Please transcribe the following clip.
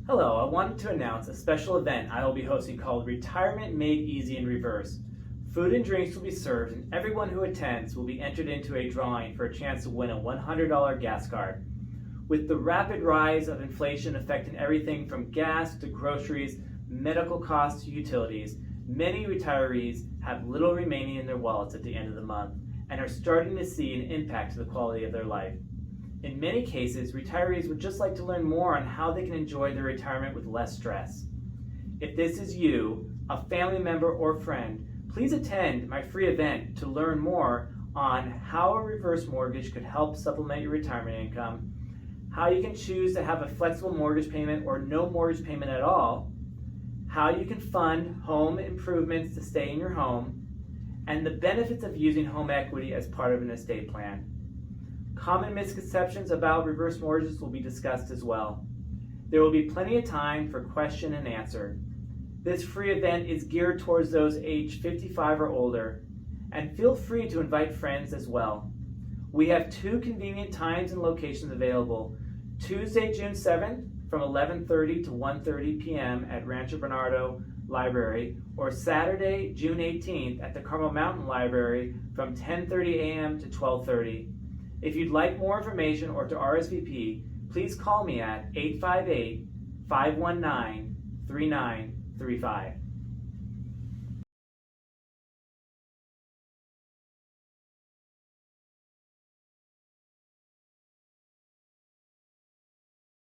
Hello, I wanted to announce a special event I will be hosting called Retirement Made Easy in Reverse. Food and drinks will be served, and everyone who attends will be entered into a drawing for a chance to win a $100 gas card. With the rapid rise of inflation affecting everything from gas to groceries, medical costs to utilities, many retirees have little remaining in their wallets at the end of the month and are starting to see an impact to the quality of their life. In many cases, retirees would just like to learn more on how they can enjoy their retirement with less stress. If this is you, a family member or friend, please attend my free event to learn more on how a reverse mortgage could help supplement your retirement income, how you can choose to have a flexible mortgage payment or no mortgage payment at all, how you can fund home improvements to stay in your home, and the benefits of using home equity as part of an estate plan. Common misconceptions about reverse mortgages will be discussed as well. There will be plenty of time for question and answer. This free event is geared towards those aged 55 or older, and feel free to invite friends as well. We have two convenient times and locations available: Tuesday, June 7th from 11:30 to 1:30 p.m. at Rancho Bernardo Library, or Saturday, June 18th at the Carmel Mountain Library from 10:30 a.m. to 12:30. If you'd like more information or to RSVP, please call me at 858-519-3935.